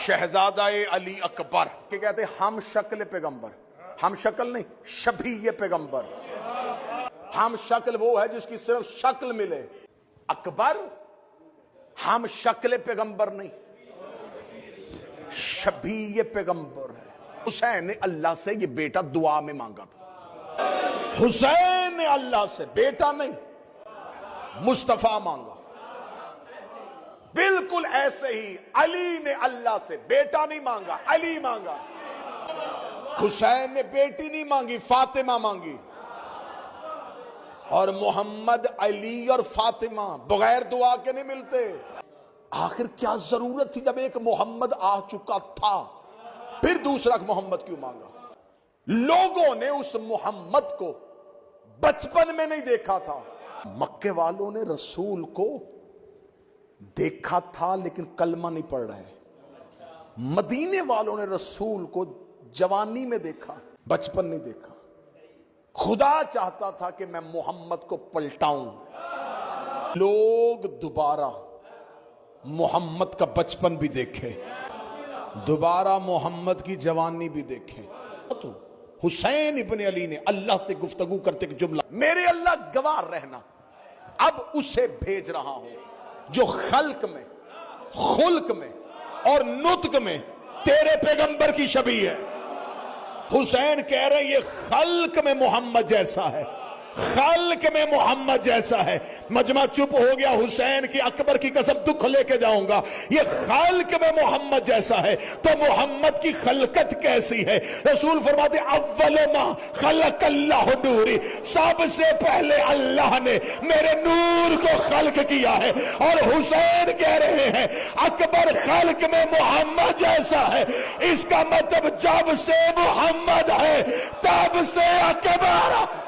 شہزادہ علی اکبر کہ کہتے ہیں ہم شکل پیغمبر، ہم شکل نہیں، شبیہ پیغمبر. ہم شکل وہ ہے جس کی صرف شکل ملے. اکبر ہم شکل پیغمبر نہیں، شبیہ پیغمبر ہے. حسین نے اللہ سے یہ بیٹا دعا میں مانگا تھا. حسین نے اللہ سے بیٹا نہیں مصطفیٰ مانگا. بالکل ایسے ہی علی نے اللہ سے بیٹا نہیں مانگا، علی مانگا. حسین نے بیٹی نہیں مانگی، فاطمہ مانگی. اور محمد علی اور فاطمہ بغیر دعا کے نہیں ملتے. آخر کیا ضرورت تھی جب ایک محمد آ چکا تھا پھر دوسرا محمد کیوں مانگا؟ لوگوں نے اس محمد کو بچپن میں نہیں دیکھا تھا. مکے والوں نے رسول کو دیکھا تھا لیکن کلمہ نہیں پڑھ رہے. مدینے والوں نے رسول کو جوانی میں دیکھا، بچپن نہیں دیکھا. خدا چاہتا تھا کہ میں محمد کو پلٹاؤں. لوگ دوبارہ محمد کا بچپن بھی دیکھے، دوبارہ محمد کی جوانی بھی دیکھے. تو حسین ابن علی نے اللہ سے گفتگو کرتے ایک جملہ، میرے اللہ گواہ رہنا اب اسے بھیج رہا ہوں جو خلق میں، خلق میں اور نطق میں تیرے پیغمبر کی شبیہ ہے. حسین کہہ رہے ہیں یہ خلق میں محمد جیسا ہے، خلق میں محمد جیسا ہے. مجمع چپ ہو گیا. حسین کی اکبر کی قسم دکھ لے کے جاؤں گا. یہ خلق میں محمد جیسا ہے تو محمد کی خلقت کیسی ہے؟ رسول فرماتے اول ما خلق اللہ نوری، سب سے پہلے اللہ نے میرے نور کو خلق کیا ہے. اور حسین کہہ رہے ہیں اکبر خلق میں محمد جیسا ہے. اس کا مطلب جب سے محمد ہے تب سے اکبر